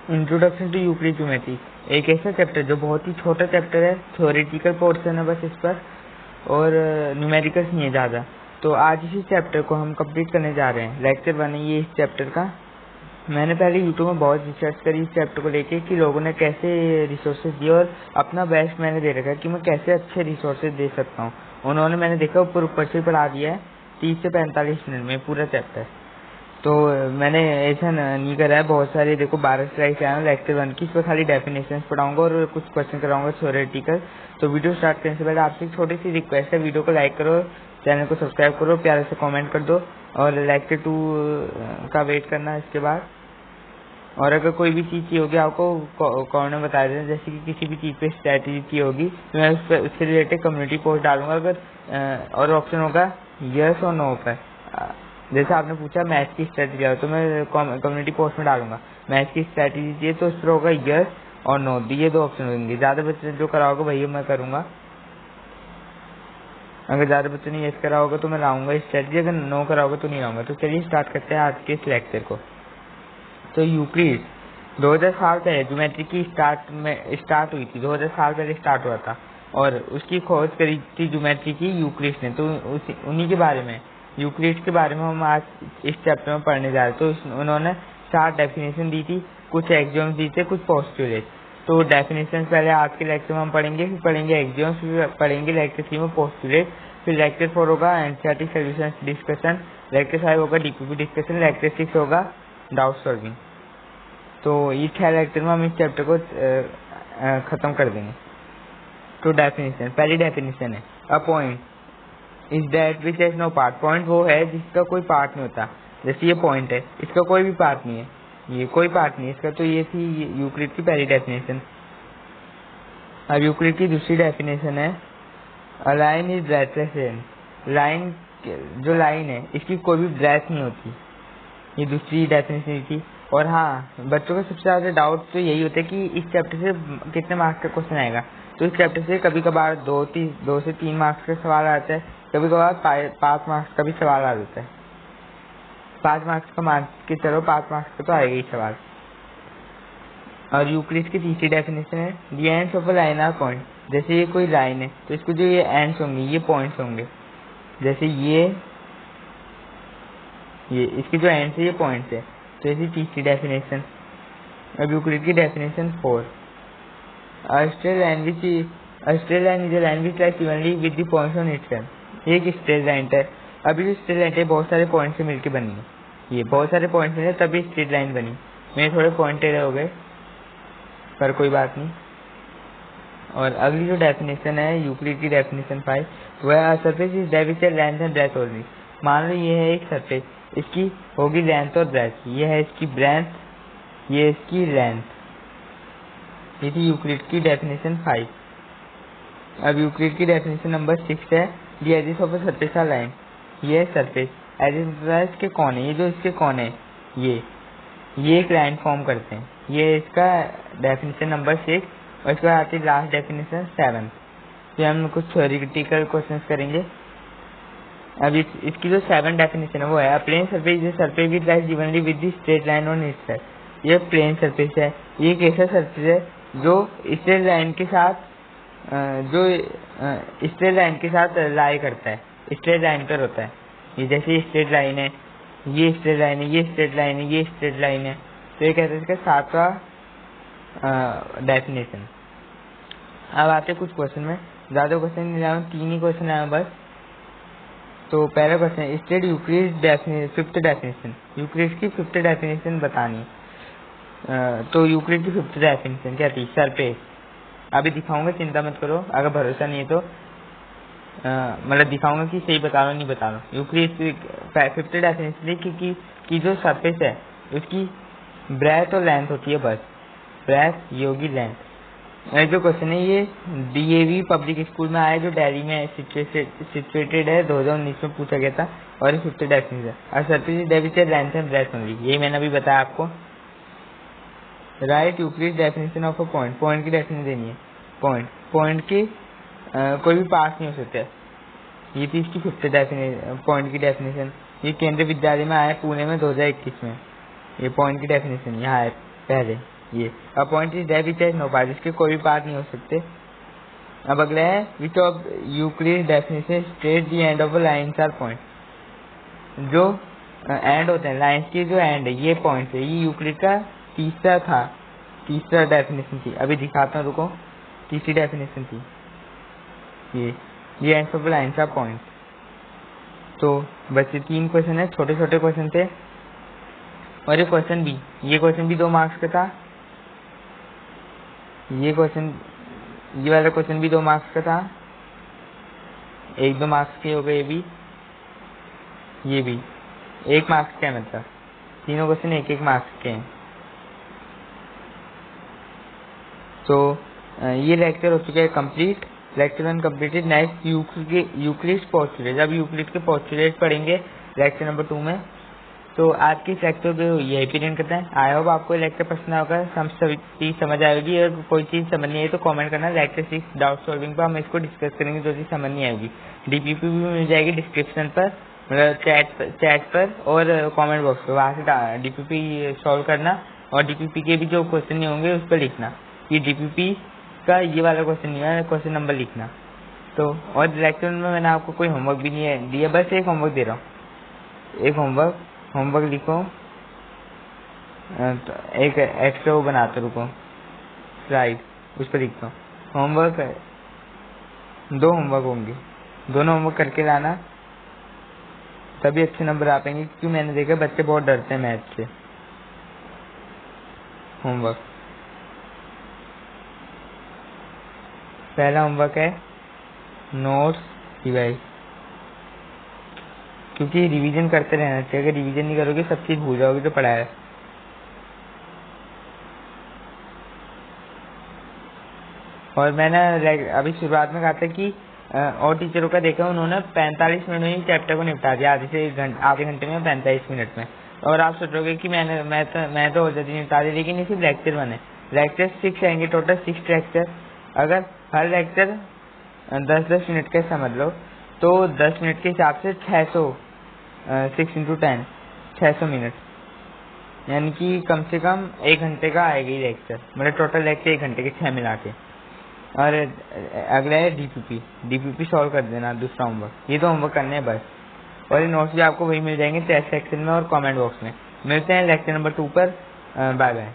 Introduction to Euclid geometry एक ऐसा chapter जो बहुत ही छोटा चैप्टर है, थ्योरेटिकल पोर्शन है बस इस पर, और न्यूमेरिकल्स नहीं है ज़्यादा। तो आज इसी चैप्टर को हम कंप्लीट करने जा रहे हैं। लेक्चर 1 है ये इस चैप्टर का। मैंने पहले यूट्यूब में बहुत रिसर्च करी इस चैप्टर को लेके कि लोगों ने कैसे रिसोर्सेज दिए, और अपना बेस्ट मैंने दे रखा है कि मैं कैसे अच्छे रिसोर्सेज दे सकता हूँ। उन्होंने मैंने देखा ऊपर से पढ़ा दिया है 30 से 45 मिनट में पूरा चैप्टर। तो मैंने ऐसा नहीं करा है। बहुत सारे देखो 12 स्लाइड्स आए हैं लेक्चर 1 की, इसमें खाली डेफिनेशंस पढ़ाऊंगा और कुछ क्वेश्चन कराऊंगा थ्योरेटिकल। तो वीडियो स्टार्ट करने से पहले आपसे एक छोटी सी रिक्वेस्ट है, वीडियो को लाइक करो, चैनल को सब्सक्राइब करो, प्यारे से कमेंट कर दो, और लेक्चर 2 का वेट करना इसके बाद। और अगर कोई भी चीज़ चाहिए होगी आपको कमेंट में बता देना, जैसे कि किसी भी चीज़ पे स्ट्रैटेजी चाहिए होगी तो मैं उससे रिलेटेड कम्युनिटी पोस्ट डालूंगा। अगर और ऑप्शन होगा यस और नो पर, जैसे आपने पूछा मैथ की स्ट्रैटेजी है तो मैं कम्युनिटी पोस्ट में डालूंगा मैथ की स्ट्रैटेजी चाहिए, तो उस पर होगा यस और नो, ये 2 ऑप्शन होंगे। ज़्यादा बच्चे जो कराओगे वही मैं करूँगा। अगर ज़्यादा बच्चों ने यस करा होगा तो मैं लाऊंगा स्ट्रैटेजी, अगर नो कराओगे तो नहीं लाऊंगा। तो चलिए स्टार्ट करते हैं आज के इस लेक्चर को। तो यूक्लिड 2000 साल पहले ज्योमेट्री की स्टार्ट हुई थी, 2000 साल पहले स्टार्ट हुआ था, और उसकी खोज करी थी ज्योमेट्री की यूक्लिड ने। तो उन्हीं के बारे में, यूक्लिड के बारे में हम आज इस चैप्टर में पढ़ने जा रहे हैं। तो उन्होंने 4 डेफिनेशन दी थी, कुछ एक्सियोम्स दी थे, कुछ पोस्टुलेट। तो डेफिनेशन पहले आज के लेक्चर में हम पढ़ेंगे, फिर पढ़ेंगे एक्सियोम्स, फिर पढ़ेंगे लेक्चर 3 में पोस्टुलेट, फिर लेक्चर 4 होगा एनसीईआरटी सॉल्यूशन डिस्कशन, लेक्चर 5 होगा डीपीपी डिस्कशन, लेक्चर 6 होगा डाउट सॉल्विंग। तो ये 6 लेक्चर में हम इस चैप्टर को खत्म कर देंगे। तो डेफिनेशन, पहली डेफिनेशन है a point is that which has no part. Point वो है जिसका कोई पार्ट नहीं होता। जैसे ये पॉइंट है, इसका कोई भी पार्ट नहीं है, ये कोई पार्ट नहीं है इसका। तो ये थी यूक्लिड की पहली डेफिनेशन। अब यूक्लिड की दूसरी डेफिनेशन है a line is breathless. Line, जो लाइन है इसकी कोई भी ब्रेथ नहीं होती, ये दूसरी डेफिनेशन थी। और हाँ, बच्चों का सबसे ज्यादा डाउट तो यही होता है कि इस चैप्टर से कितने मार्क्स का क्वेश्चन आएगा। तो इस चैप्टर से कभी कभार 2 से 3 मार्क्स का सवाल आता है, कभी कभार 5 मार्क्स का भी सवाल आ जाता है। 5 मार्क्स का मार्क्स की तरह 5 मार्क्स का तो आएगा ही सवाल। और यूक्लिड की तीसरी डेफिनेशन है the ends of a line are point. जैसे ये कोई लाइन है तो इसको जो ये एंड्स होंगे ये पॉइंट्स होंगे। जैसे ये इसके जो एंड्स है ये पॉइंट्स है। तो ऐसी तीसरी डेफिनेशन। अब यूक्लिड की definition 4 A straight line is a line which lies evenly with the points on its end. ये एक स्ट्रेट लाइन है। अभी जो स्ट्रेट लाइन है बहुत सारे पॉइंट से मिलकर बनी है, ये बहुत सारे पॉइंट मिले तभी स्ट्रेट लाइन बनी। मेरे थोड़े पॉइंट टेढ़े हो गए पर कोई बात नहीं। और अगली जो डेफिनेशन है यूक्लिड की डेफिनेशन 5, वह surface is that which length and breadth only. मान लो ये है एक सरफेस, इसकी होगी लेंथ और ब्रेथ, ये है इसकी ब्रेथ, ये इसकी लेंथ। ये थी यूक्लिड की डेफिनेशन 5। अब यूक्लिड की डेफिनेशन नंबर 6 है the edges of a surface are line. ये सरफेस, एजेस इसके कोने, ये जो इसके कोने ये एक लाइन फॉर्म करते हैं। ये इसका डेफिनेशन नंबर 6। और इसके बाद आती है लास्ट डेफिनेशन 7। तो हम कुछ थ्योरेटिकल क्वेश्चंस करेंगे। अब इसकी जो 7 डेफिनेशन है वो है plane surface is surface with lies evenly with the straight line on its side. ये प्लेन सरफेस है, ये एक ऐसा सरफेस है जो स्ट्रेट लाइन के साथ लाई करता है, स्ट्रेट लाइन पर होता है। ये जैसे स्ट्रेट लाइन है, ये स्ट्रेट लाइन है, ये स्ट्रेट लाइन है, ये स्ट्रेट लाइन है। तो ये कहते हैं इसका 7वां डेफिनेशन। अब आते कुछ क्वेश्चन में, ज्यादा क्वेश्चन नहीं लाया, 3 ही क्वेश्चन आया बस। तो पहला question state Euclid 5th definition. Euclid की 5th डेफिनेशन बतानी। तो यूक्लिड की 5th डेफिनेशन क्या थी? सरफेस। अभी दिखाऊंगा, चिंता मत करो, अगर भरोसा नहीं है तो मतलब दिखाऊंगा कि सही बता रहा हूँ नहीं बता रहा हूँ। यूक्लिड की 5th डेफिनेशन थी कि जो सरफेस है उसकी ब्रेथ और लेंथ होती है, बस ब्रेथ ये होगी लेंथ। जो क्वेश्चन है ये डीएवी पब्लिक स्कूल में आया, जो दिल्ली में सिचुएटेड है, 2019 में पूछा गया था। और ये 5th डेफिनेशन और सरफेस डेविचर लेंथ एंड ब्रेथ ओनली, यही मैंने अभी बताया आपको। Right Euclid definition of a point. Point की डेफिनेशन देनी है। पॉइंट की कोई भी पास नहीं हो सकता। ये थी इसकी 5th डेफिनेशन, पॉइंट की डेफिनेशन। ये केंद्रीय विद्यालय में आया पुणे में 2021 में। ये पॉइंट की डेफिनेशन यहाँ है पहले। ये a point is that which has no part, इसके कोई भी पार्ट नहीं हो सकते। अब अगला है which of Euclid definition state the end of lines are point, जो एंड होते हैं लाइन्स के, जो एंड है ये पॉइंट है। ये यूक्लिड का तीसरा डेफिनेशन थी। अभी दिखाता हूँ, रुको। तीसरी डेफिनेशन थी ये end of lines are point. तो बच्चे 3 क्वेश्चन है, छोटे छोटे क्वेश्चन थे। और ये क्वेश्चन भी 2 मार्क्स का था। ये वाला क्वेश्चन भी 2 मार्क्स का था। 1-2 मार्क्स के हो गए। ये भी 1 मार्क्स का है, मतलब तीनों क्वेश्चन 1-1 मार्क्स के हैं। तो ये लेक्चर हो चुका है complete. Lecture 1 completed. Next Euclid postulate. अब यूक्लिड के पोस्टुलेट पढ़ेंगे लेक्चर नंबर 2 में। तो आज की लेक्चर को यही पीरियड करते हैं। आई होप आपको लेक्चर पसंद होगा, सभी चीज समझ आएगी। और कोई चीज समझ नहीं आई तो कमेंट करना। लेक्चर 6 डाउट सॉल्विंग पर हम इसको डिस्कस करेंगे, जो चीज समझ नहीं आएगी। डीपीपी भी मिल जाएगी डिस्क्रिप्शन पर, मतलब चैट पर और कमेंट बॉक्स पर, वहाँ से डीपीपी सॉल्व करना। और डीपीपी के भी जो क्वेश्चन नहीं होंगे उस पर लिखना। ये डीपीपी का ये वाला क्वेश्चन नहीं है, क्वेश्चन नंबर लिखना। तो और लेक्चर में मैंने आपको कोई होमवर्क भी नहीं दिया, बस एक होमवर्क दे रहा हूँ। एक होमवर्क लिखो। तो एक एक्स्ट्रा वो बनाते, रुको, स्लाइड, उस पर लिखता हूँ। होमवर्क 2 होमवर्क होंगे, दोनों होमवर्क करके लाना, तभी अच्छे नंबर आ पाएंगे। क्योंकि मैंने देखा बच्चे बहुत डरते हैं मैथ से। होमवर्क, पहला होमवर्क है नोट्स रिवाइज, क्योंकि रिवीजन करते रहना चाहिए। अगर रिवीजन नहीं करोगे सब चीज भूल जाओगे जो पढ़ा है। और मैंने अभी शुरुआत में कहा था कि और टीचरों का देखा, उन्होंने 45 मिनट में ही चैप्टर को निपटा दिया, आधे घंटे में, 45 मिनट में। और आप सोचोगे कि मैं तो और जल्दी निपटा दी, लेकिन ये सिर्फ लेक्चर 1 है। लेक्चर 6 आएंगे, टोटल 6 लेक्चर। अगर हर लेक्चर 10-10 मिनट का समझ लो, तो 10 मिनट के हिसाब से 6 इंटू 10 600 मिनट, यानी कि कम से कम 1 घंटे का आएगा ये लेक्चर। मतलब टोटल लेक्चर 1 घंटे के 6 मिला के। और अगला है डीपीपी सॉल्व कर देना, दूसरा होमवर्क। ये तो होमवर्क करने हैं बस। और ये नोट्स भी आपको वही मिल जाएंगे चैट सेक्शन में और कमेंट बॉक्स में। मिलते हैं लेक्चर नंबर 2 पर। Bye bye.